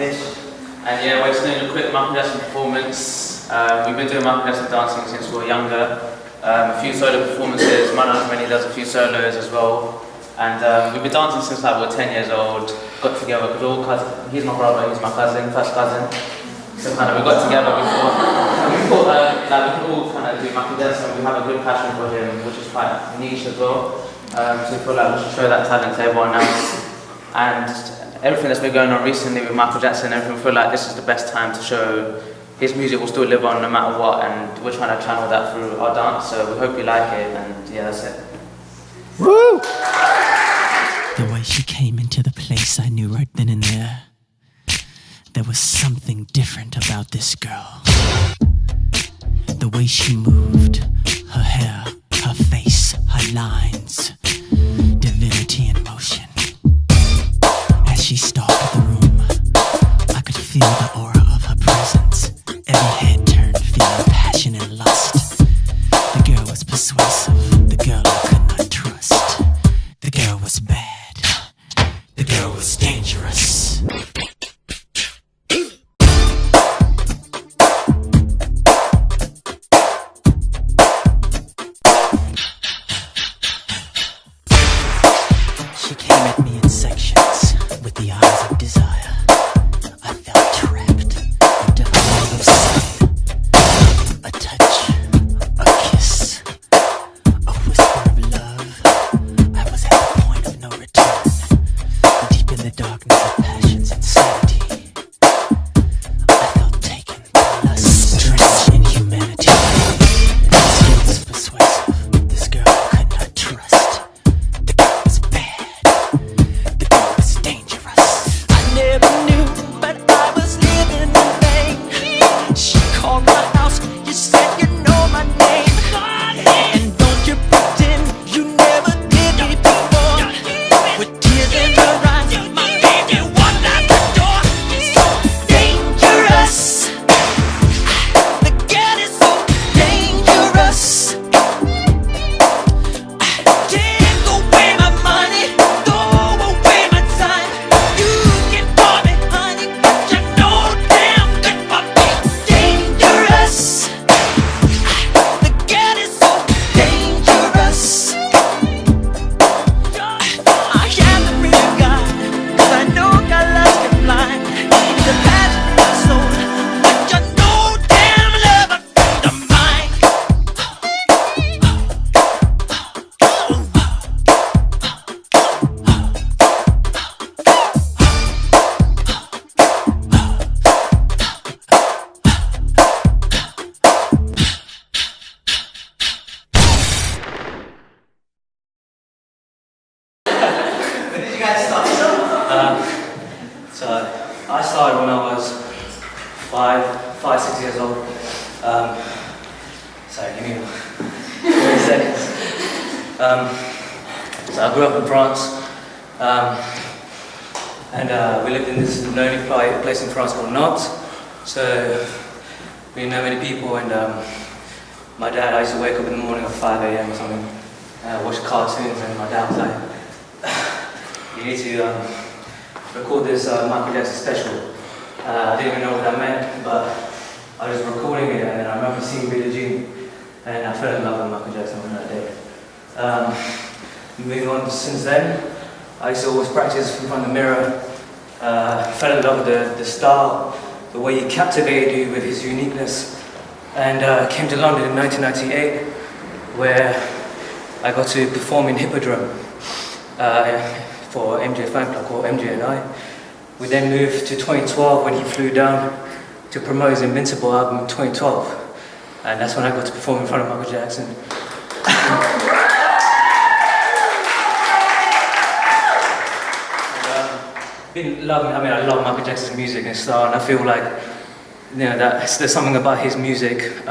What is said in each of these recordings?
Nish. And yeah, we're just doing a quick Michael Jackson performance. We've been doing Michael Jackson dancing since we were younger. A few solo performances, Manojj when he does a few solos as well. And we've been dancing since like we were 10 years old. Got together because all cousins, he's my brother, he's my cousin, first cousin. So kind of we got together before. And we thought like we could all kind of do Michael Jackson. We have a good passion for him, which is quite niche as well. So we feel like we should show that talent to everyone else. And everything that's been going on recently with Michael Jackson, everything, we feel like this is the best time to show his music will still live on no matter what, and we're trying to channel that through our dance, so we hope you like it, and yeah, that's it. Woo! The way she came into the place, I knew right then and there, there was something different about this girl. The way she moved, her hair, her face, her lines, divinity in motion. As she stalked the room, I could feel the aura of her presence. Every head turned, feeling passion and lust. The girl was persuasive, the girl I could not trust. The girl was bad, the girl was dangerous. She came at me in sections with the eyes of desire. I felt trapped into her world of sin. A touch, a kiss, a whisper of love. I was at the point of no return, deep in the darkness of passion's insanity. I felt taken by lust, drenched in humanity. This girl was persuasive, this girl I could not trust. The girl was bad, the girl was dangerous. I never knew, but I was living in vain. She called my house, you said you know my name. And don't you pretend you never did me before. With tears in her eyes, my baby walked out the door. So dangerous, the girl is so dangerous. Take away my money, throw away my time. You can call me honey, but you know damn good for me. Dangerous, the girl is so dangerous. I am the real God, 'cause I know God loves me blind. He's the passion in my soul, but you know damn love a friend of mine. When did you guys start? So I started when I was five, 6 years old. Sorry, give me 20 seconds. So I grew up in France, and we lived in this lonely place in France called Nantes. So we didn't know many people, and my dad, I used to wake up in the morning at 5 a.m. or something, watch cartoons, and my dad was like, you need to record this Michael Jackson special. I didn't even know what that meant, but I was recording it, and I remember seeing Billie Jean, and I fell in love with Michael Jackson on that day. Moving on since then, I used to always practice in front of the mirror. Fell in love with the style, the way he captivated you with his uniqueness, and came to London in 1998, where I got to perform in Hippodrome for MJ fan club called MJ and I. We then moved to 2012 when he flew down to promote his Invincible album in 2012, and that's when I got to perform in front of Michael Jackson. I love Michael Jackson's music and style, and I feel like that there's something about his music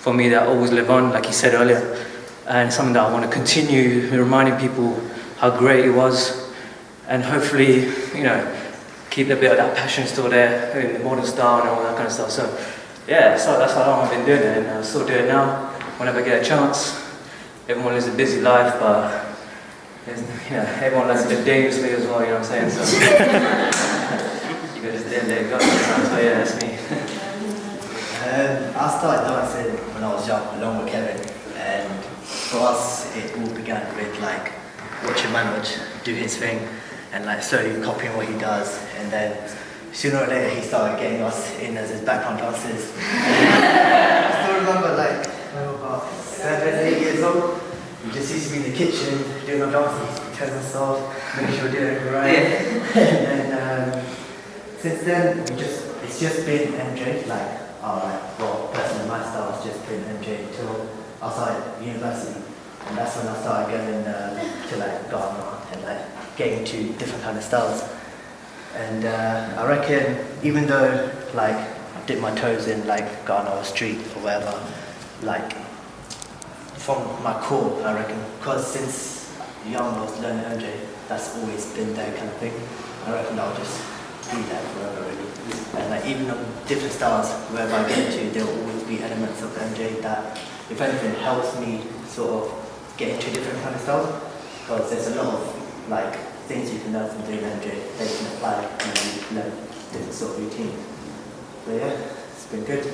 for me that always live on, like he said earlier, and something that I want to continue reminding people how great he was, and hopefully, keep a bit of that passion still there in the modern style and all that kind of stuff. So yeah, so that's how long I've been doing it, and I still do it now whenever I get a chance. Everyone lives a busy life, but everyone likes to live dangerously as well, you know what I'm saying? So You got just didn't let it go. So yeah, that's me. I started dancing when I was young, along with Kevin, and for us, it all began with like watching Manojj do his thing, and like slowly copying what he does, and then sooner or later he started getting us in as his background dancers. I still remember like when we were about 7, 8 years old, we just used to be in the kitchen doing our dances, telling ourselves, making sure we're doing it right. And then since then, it's just been MJ, personally my style has just been MJ until I started university. And that's when I started going to like Ghana and like getting into different kind of styles. And I reckon even though like I dipped my toes in like Ghana or street or whatever, like from my core, I reckon, because since young I was learning MJ, that's always been there kind of thing. I reckon I'll just be there forever really. And like even on different styles, wherever I get into, there will always be elements of MJ that, if anything, helps me sort of get into different kind of styles. Because there's a lot of like things you can learn from doing MJ that you can apply and you learn different sort of routines. So yeah, it's been good.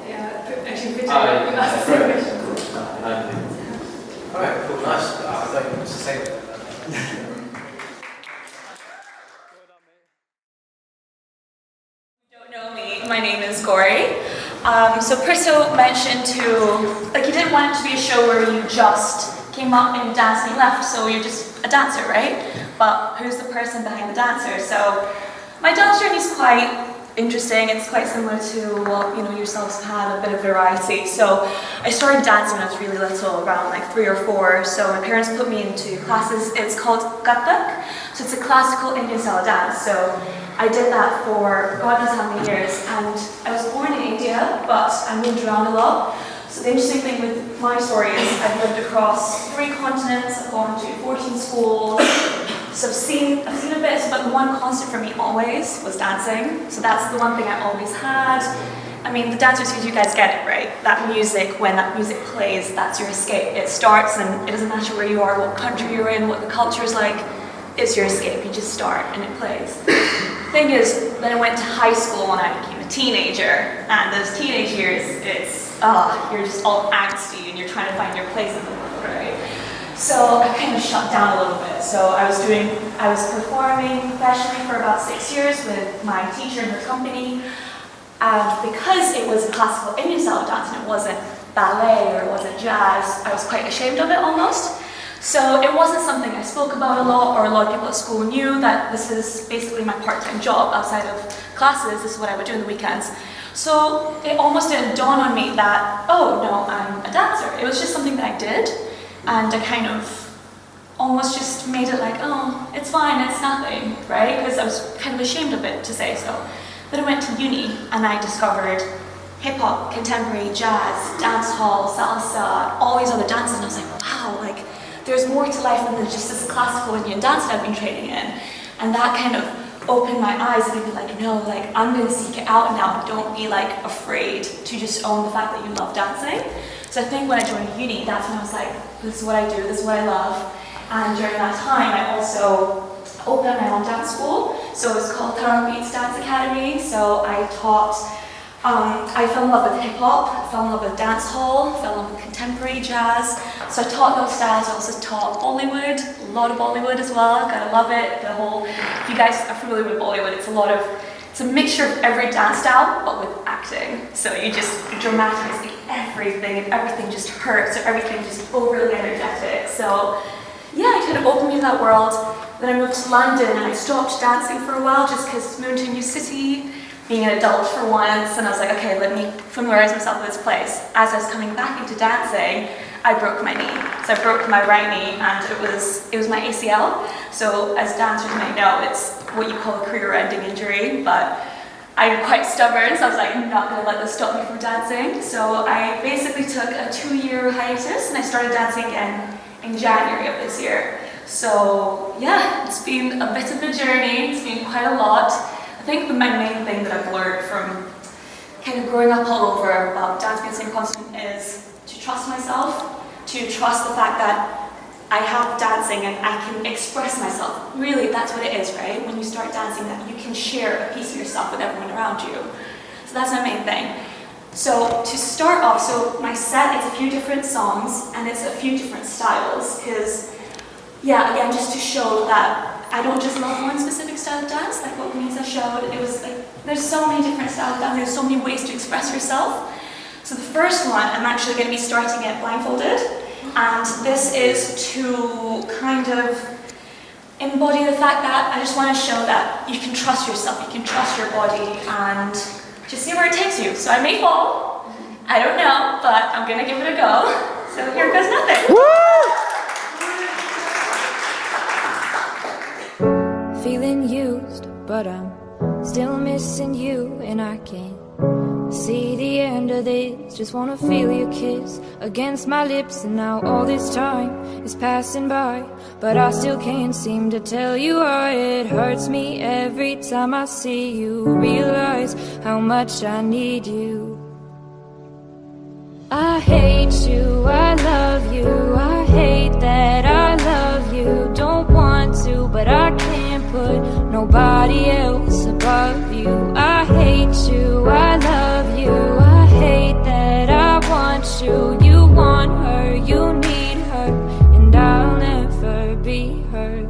Yeah, actually, Prito asked the same question. Alright, cool, nice. I thought you wanted to say that. Don't know me, my name is Gauri. So Prito mentioned he didn't want it to be a show where you just came up and danced and you left, so you're just a dancer, right? But who's the person behind the dancer? So my dance journey is quite interesting. It's quite similar to what yourselves have had, a bit of variety. So I started dancing when I was really little, around like 3 or 4. So my parents put me into classes. It's called Kathak. So it's a classical Indian style dance. So I did that for God knows how many years. And I was born in India, but I moved around a lot. So the interesting thing with my story is I've lived across 3 continents. I've gone to 14 schools. So I've seen a bit, but the one constant for me always was dancing. So that's the one thing I always had. I mean, the dancers, you guys get it, right? That music, when that music plays, that's your escape. It starts and it doesn't matter where you are, what country you're in, what the culture is like, it's your escape. You just start and it plays. The thing is, then I went to high school and I became a teenager. And those teenage years, you're just all angsty and you're trying to find your place in the world, right? So I kind of shut down a little bit. So I was performing professionally for about 6 years with my teacher in her company. And because it was a classical Indian style dance and it wasn't ballet or it wasn't jazz, I was quite ashamed of it almost. So it wasn't something I spoke about a lot, or a lot of people at school knew that this is basically my part-time job outside of classes. This is what I would do on the weekends. So it almost didn't dawn on me that, oh no, I'm a dancer. It was just something that I did. And I kind of almost just made it like, oh, it's fine, it's nothing, right? Because I was kind of ashamed of it to say so. Then I went to uni and I discovered hip-hop, contemporary, jazz, dance hall, salsa, all these other dances, and I was like, wow, like there's more to life than just this classical Indian dance that I've been training in. And that kind of opened my eyes and I'd be like, no, like I'm gonna seek it out now. Don't be like afraid to just own the fact that you love dancing. So I think when I joined uni, that's when I was like, this is what I do, this is what I love. And during that time, I also opened my own dance school. So it's called IDS Dance Academy. So I taught, I fell in love with hip hop, I fell in love with dance hall, fell in love with contemporary jazz. So I taught those styles. I also taught Bollywood, a lot of Bollywood as well. Gotta love it. The whole, if you guys are familiar with Bollywood, it's a mixture of every dance style, but with acting. So you just dramatize everything, and everything just hurts, or everything just overly energetic. So yeah, it kind of opened me to that world. Then I moved to London and I stopped dancing for a while just because I moved to a new city, being an adult for once, and I was like, okay, let me familiarize myself with this place. As I was coming back into dancing, I broke my knee. So I broke my right knee and it was my ACL. So as dancers may know, it's what you call a career-ending injury, but I'm quite stubborn, so I was like, I'm not gonna let this stop me from dancing. So I basically took a 2-year hiatus and I started dancing again in January of this year. So yeah, it's been a bit of a journey, it's been quite a lot. I think my main thing that I've learned from kind of growing up all over about dance being the same constant is to trust myself. to trust the fact that I have dancing and I can express myself. Really, that's what it is, right? When you start dancing, that you can share a piece of yourself with everyone around you. So that's my main thing. So to start off, so my set is a few different songs and it's a few different styles, because, yeah, again, just to show that I don't just love one specific style of dance, like what Vaneza showed. It was like, there's so many different styles of dance, there's so many ways to express yourself. So the first one, I'm actually going to be starting it blindfolded, and this is to kind of embody the fact that I just want to show that you can trust yourself, you can trust your body, and just see where it takes you. So I may fall, I don't know, but I'm going to give it a go. So here goes nothing. Feeling used, but I'm still missing you, and I can't see the end of this. Just wanna feel your kiss against my lips, and now all this time is passing by, but I still can't seem to tell you why. It hurts me every time I see you, realize how much I need you. I hate you, I love you, I hate that I love you. Don't want to, but I can't put nobody else above you. I hate you, I love you, I hate that I want you. You want her, you need her, and I'll never be her.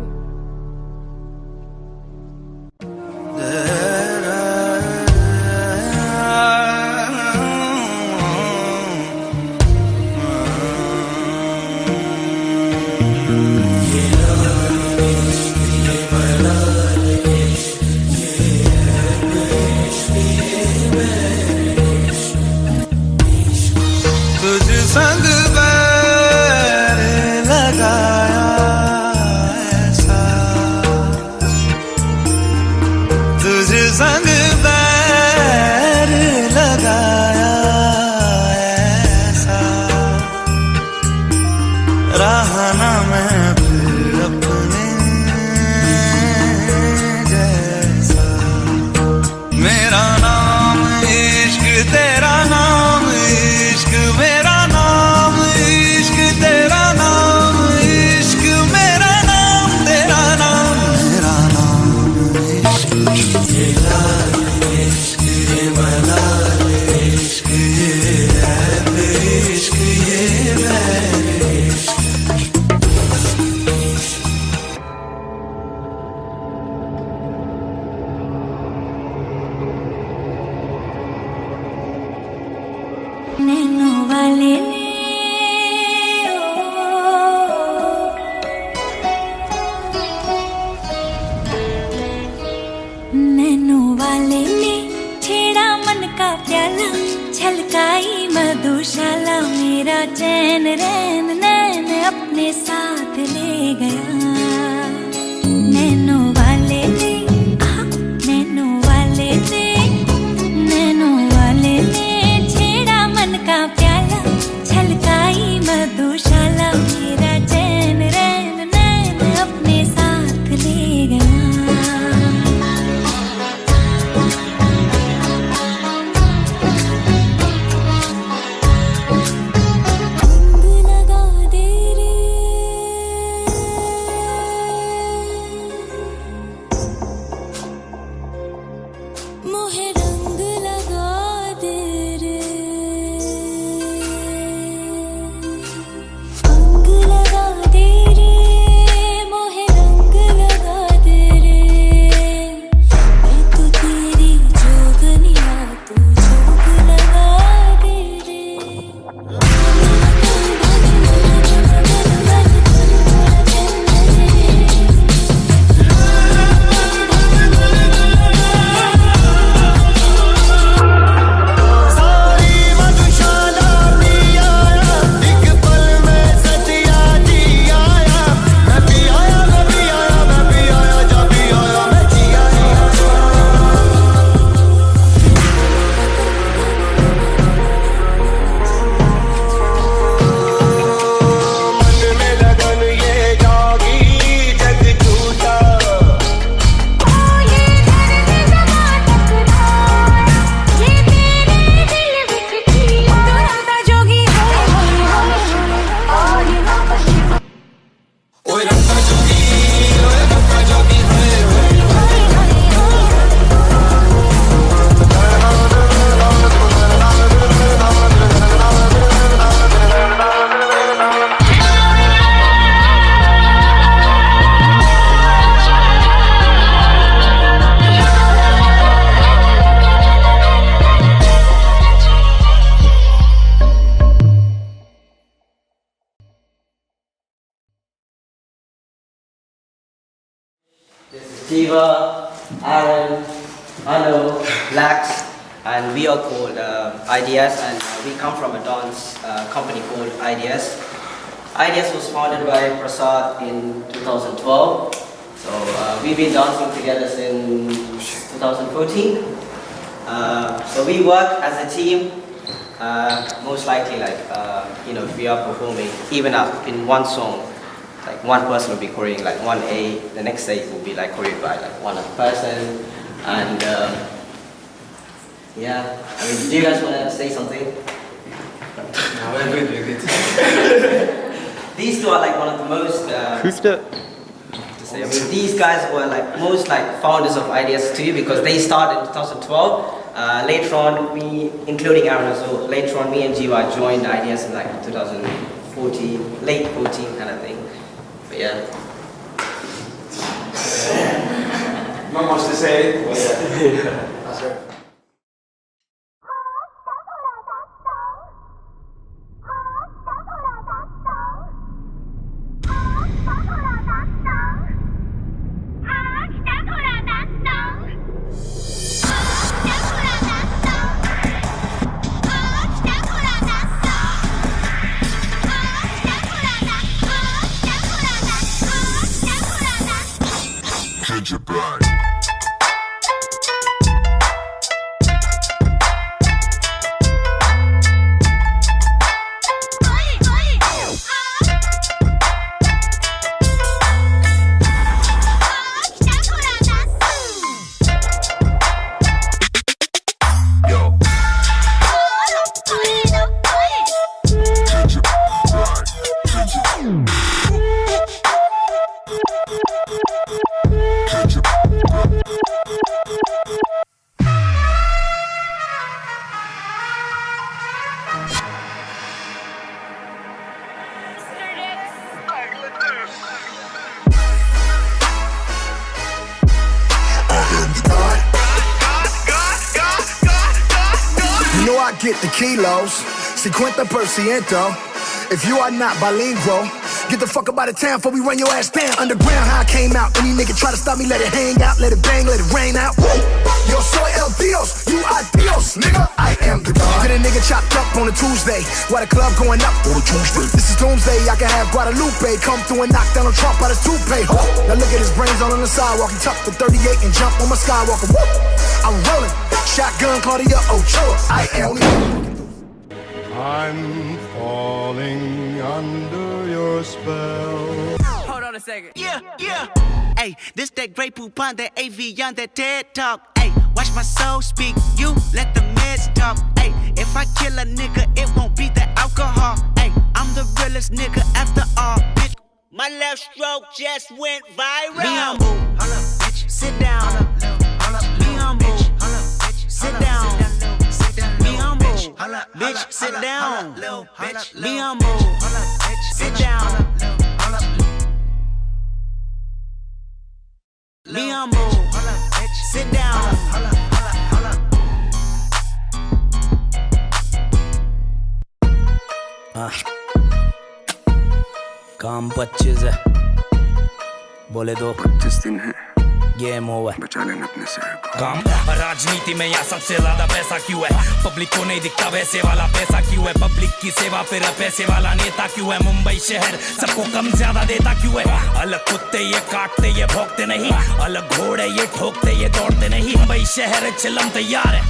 Siva, Aaron, Anu, Lax, and we are called IDS, and we come from a dance company called IDS. IDS was founded by Prasad in 2012, so we've been dancing together since 2014. So we work as a team. Most likely, like if we are performing, even up in one song, like one person will be choreoing like one A, the next A will be like choreographed by like one other person, and yeah. I mean, do you guys want to say something? No, we're good. These two are like one of the most. Who's the? I mean, these guys were like most like founders of IDS too, because they started in 2012. Later on, including Aaron as well, later on me and Jiva joined IDS in like 2014, late 14 kind of thing. But yeah. Not much to say, but yeah. That's right. Get the kilos, 50%. If you are not bilingual, get the fuck up out of town before we run your ass down. Underground, how I came out. Any nigga try to stop me, let it hang out, let it bang, let it rain out. Yo soy el Dios, you are Dios, nigga. I am the God. Get a nigga chopped up on a Tuesday, while the club going up on a Tuesday. This is doomsday, I can have Guadalupe come through and knock down a Trump out his toupee. Now look at his brains all on the sidewalk. He tucked the 38 and jump on my Skywalker. Woo! I'm rolling, shotgun Claudia Ochoa. I am. I'm falling under your spell. Hold on a second. Yeah. Hey, this that Grey Poupon, that AV on that TED Talk. Hey, watch my soul speak. You let the meds talk. Hey, if I kill a nigga, it won't be the alcohol. Hey, I'm the realest nigga after all. Bitch, my left stroke just went viral. Be humble, bitch. Sit down. Be humble, sit down. Be humble, bitch. Sit down. Be humble, sit down. Be humble, sit down. काम 25 है, बोले दो 25 दिन है, game over, बचा लेना अपने शहर को। काम राजनीति में यहाँ सबसे ज्यादा पैसा क्यों है? पब्लिक को नहीं दिखता वैसे वाला पैसा क्यों है? पब्लिक की सेवा फिर पैसे वाला नेता क्यों है? मुंबई शहर सबको कम ज्यादा देता क्यों है? अलग कुत्ते ये काटते ये भौंकते नहीं, अलग घोड़े ये ठोकते ये दौड़ते नहीं। मुंबई शहर चिलम तैयार है,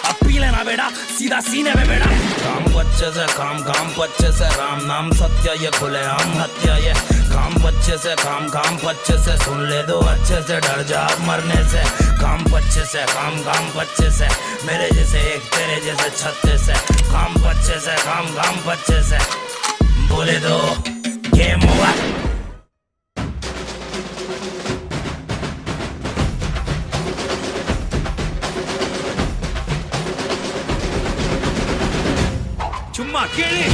अब पी लेना बेटा सीधा सीने में बेटा। काम बच्चे से काम बच्चे से, राम नाम सत्य ये खुले हम हत्या ये। काम बच्चे से काम बच्चे से, सुन ले दो अच्छे से, डर जा मरने से। काम बच्चे से काम बच्चे से, मेरे जैसे एक तेरे जैसे 36 है। काम बच्चे से काम बच्चे से, बोले दो गेम ओवर। चुम्मा केली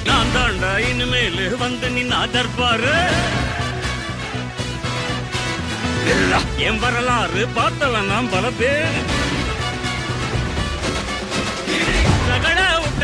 நான்தாண்டா இனிமேல் வந்து நின்னா தர்பாரு. என் வரலாறு பார்த்தவன் நாம் பல பேர். ரகட விட்ட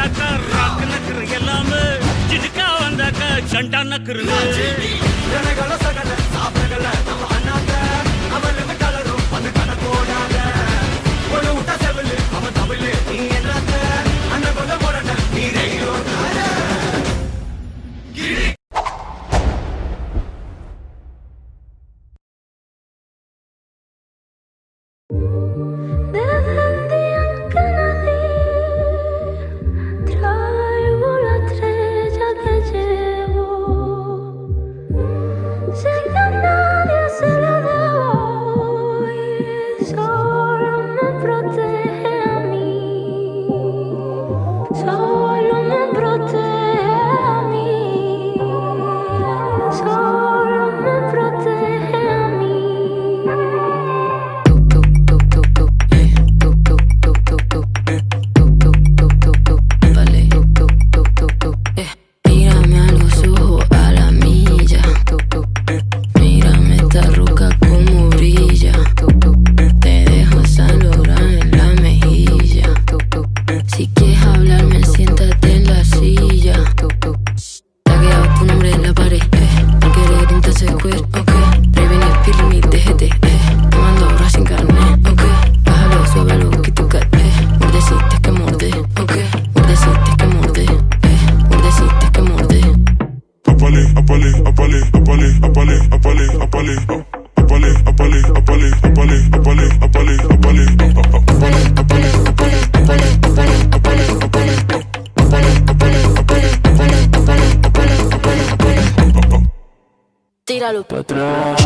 Tíralo para atrás.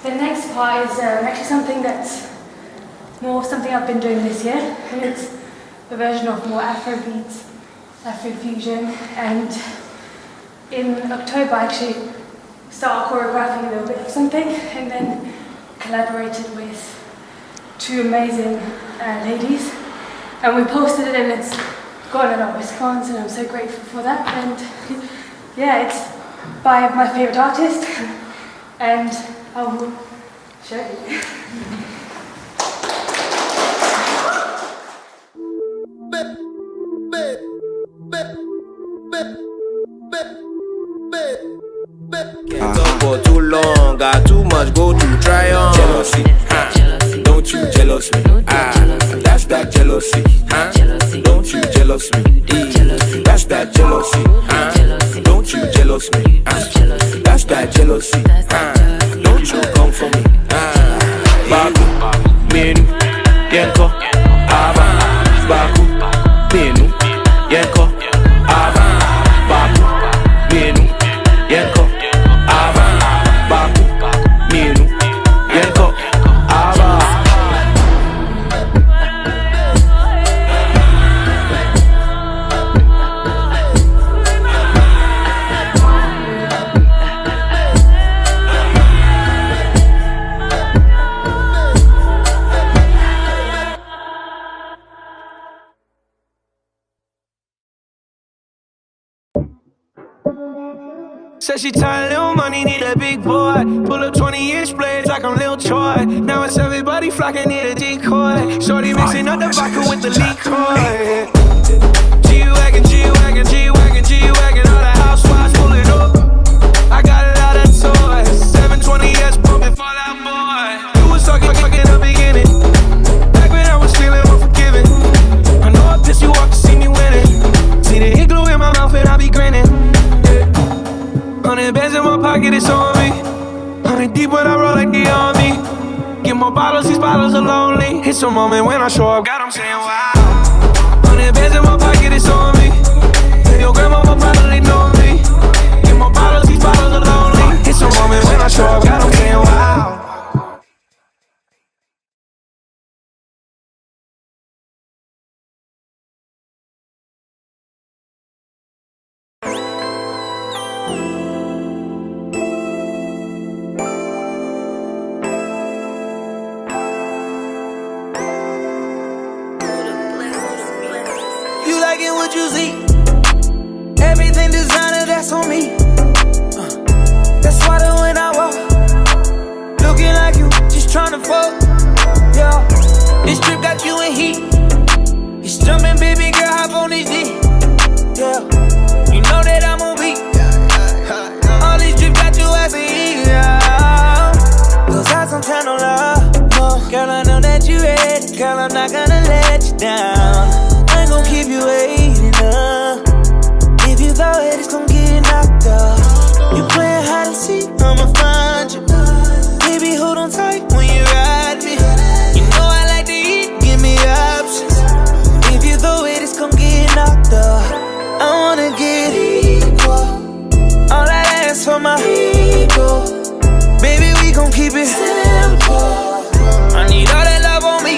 The next part is actually something that's more something I've been doing this year, and it's a version of more Afrobeats, Afrofusion, and in October I actually started choreographing a little bit of something, and then collaborated with two amazing ladies, and we posted it, and it's got a lot of response, and I'm so grateful for that. And yeah, it's by my favorite artist, and I will show you. Can't talk for too long, got too much go to try on. Jealousy, don't you jealous me? That's that jealousy, don't you jealous me? That's that jealousy, don't you jealous me? That's that jealousy, don't you come for me? Baku, menu, yenko, aba. Baku, menu, yenko, aba. Baku, menu, yenko, aba. Baku, menu, yenko, aba. Said she tired, little money, need a big boy. Pull up 20-inch blades like I'm Lil Troy. Now it's everybody flocking, need a decoy. Shorty mixing up the vodka with the liquor. G-Wagon, G-Wagon, G-Wagon, G-Wagon. All the housewives pulling up. I got a lot of toys. 720S pumping Fall Out Boy. You was talking in the beginning. Back when I was feeling unforgiving. I know I pissed you off to see me winning. See the igloo in my mouth and I be grinning. 100 bands in my pocket, it's on me. 100 deep when I roll like the army. Get more bottles, these bottles are lonely. It's a moment when I show up, God, I'm saying wow. 100 bands in my pocket, it's on me. Your grandmama probably know me. Get more bottles, these bottles are lonely. It's a moment when I show up, God, I'm saying wow. What you see, everything designer, that's on me. That's why that when I walk, tryna fuck. Yeah, this trip got you in heat. It's jumping, baby girl, hop on this D. Yeah, you know that I'm on beat. All these trips got you as a heat. Yeah, cause I some kind of love. Girl, I know that you ready. Girl, I'm not gonna let you down. I ain't gon' keep you waiting up. If you go ahead, it's gon' get knocked up. You playing hide and seek, I'ma find you. Baby, hold on tight when you ride me. You know I like to eat, give me options. If you go ahead, it's gon' get knocked up. I wanna get equal. All I ask for my ego. Baby, we gon' keep it simple. I need all that love on me.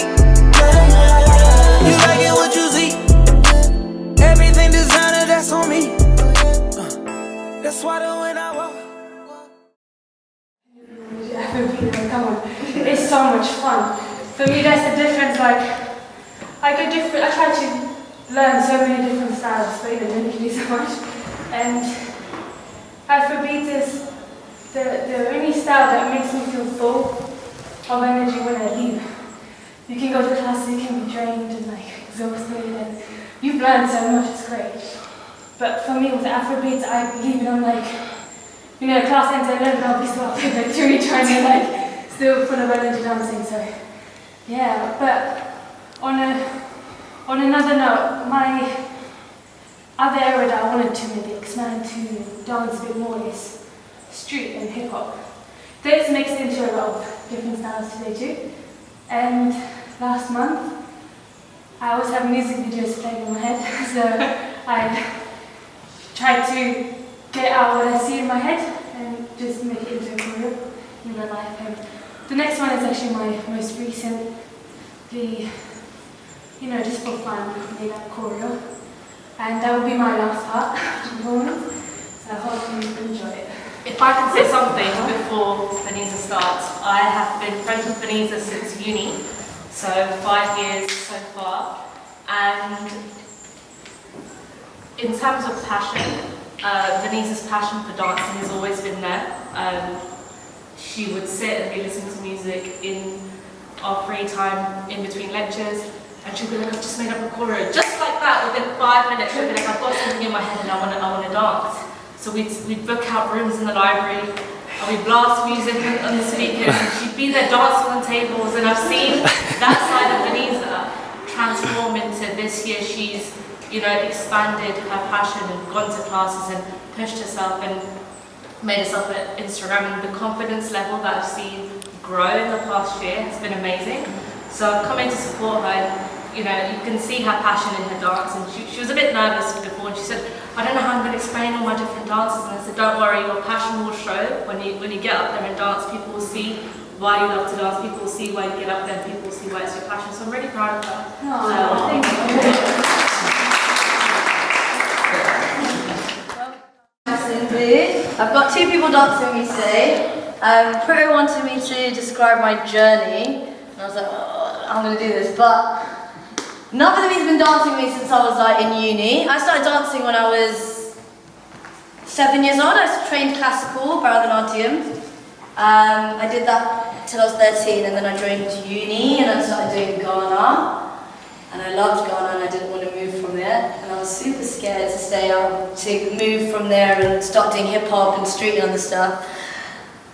You like it what you see. Everything designer, that's on me. That's why the when I walk. Come on, it's so much fun. For me, that's the difference. Like, I try to learn so many different styles, but even then you can do so much. And Afrobeat is the only style that makes me feel full of energy when I leave. You can go to class, you can be drained and like exhausted, and you've learned so much, it's great. But for me with Afrobeats, I leave it on like, you know, class ends at 11, I'll be still up at like 3 trying to like, still full of energy dancing, so yeah. But on another note, my other area that I wanted to maybe expand to dance a bit more is street and hip hop. This makes it into a lot of different styles today too. And last month, I always have music videos playing in my head, so I try to get out what I see in my head and just make it into a choreo in real life. And the next one is actually my most recent, just for fun, made up choreo. And that will be my last part of the performance, so I hope you enjoy it. If I can say something before Vaneza starts, I have been friends with Vaneza since uni, so 5 years so far, and in terms of passion, Vaneza's passion for dancing has always been there. She would sit and be listening to music in our free time in between lectures, and she'd be like, I've just made up a choreo. Just like that, within 5 minutes, she'd be like, I've got something in my head and I want to dance. So we'd book out rooms in the library, and we'd blast music on the speakers, and she'd be there dancing on tables, and I've seen that side of Vaneza transform into this year. She's, expanded her passion and gone to classes and pushed herself and made herself an Instagram, and the confidence level that I've seen grow in the past year has been amazing. So I've come in to support her. You can see her passion in her dance, and she was a bit nervous before, and she said, I don't know how I'm going to explain all my different dances, and I said, don't worry, your passion will show. When you get up there and dance, people will see why you love to dance, people will see why you get up there, and people will see why it's your passion. So I'm really proud of her. Thank you. I've got 2 people dancing with me today. Prito wanted me to describe my journey, and I was like, I'm going to do this, but none of them has been dancing with me since I was in uni. I started dancing when I was 7 years old. I trained classical, Bharatanatyam. I did that till I was 13, and then I joined uni and I started doing Ghana. And I loved Ghana, and I didn't want to move from there. And I was super scared to stay out, to move from there and start doing hip hop and street and other stuff.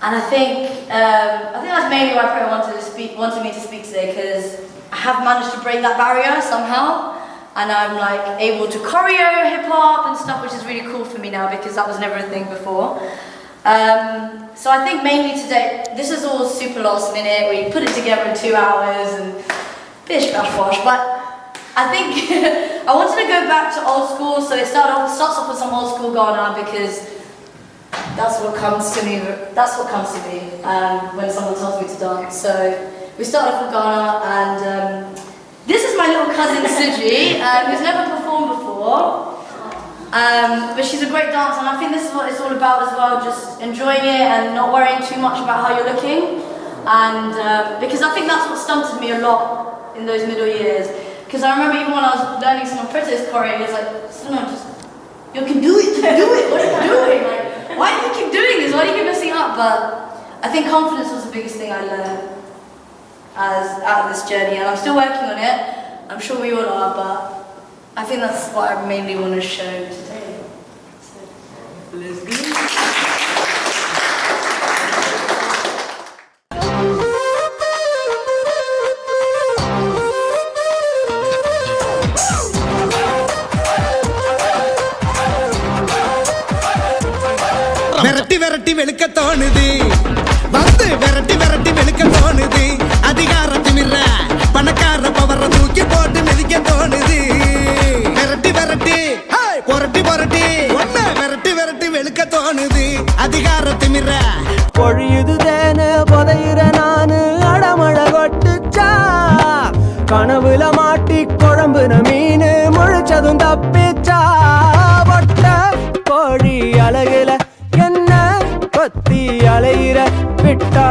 And I think that's mainly why Prito wanted me to speak today, because I have managed to break that barrier somehow, and I'm able to choreo hip hop and stuff, which is really cool for me now, because that was never a thing before. So I think mainly today, this is all super last minute. We put it together in 2 hours and bish bash bosh, but I think I wanted to go back to old school, so it starts off with some old school Ghana, because that's what comes to me. When someone tells me to dance. So we started off with Ghana, and this is my little cousin Suji, who's never performed before, but she's a great dancer, and I think this is what it's all about as well, just enjoying it and not worrying too much about how you're looking, and because I think that's what stunted me a lot in those middle years. Because I remember even when I was learning some of Prito's choreo, it's like, you can do it, what are you doing? Why do you keep doing this? Why do you keep messing up? But I think confidence was the biggest thing I learned. out of this journey, and I'm still working on it. I'm sure we all are, but I think that's what I mainly want to show today. So, let's go. விரட்டி விரட்டி வெளுக்க தோணுது வந்து விரட்டி விரட்டி வெளுக்க தோணுது அதிகார திமிர பணக்கார பவர தூக்கி போட்டு மிதிக்க தோணுது விரட்டி விரட்டி புரட்டி புரட்டி ஒண்ணு விரட்டி விரட்டி வெளுக்க தோணுது அதிகார திமிர பொழியுது தேனு புதையிற நானு அடமழ கொட்டுச்சா கனவுல மாட்டி குழம்புன மீனு முழிச்சதும் தப்பிச்சா பொட்ட கோழி அழகுல என்ன கொத்தி அலையிற விட்டா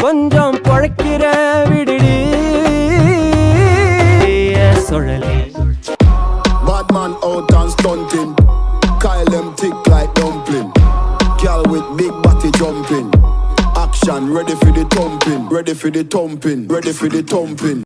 கொஞ்சம் பொழைக்கிற விடுடி சுழலி Bad man out and stunting. Kyle them thick like dumpling. Girl with big body jumping. Action ready for the thumping. Ready for the thumping. Ready for the thumping.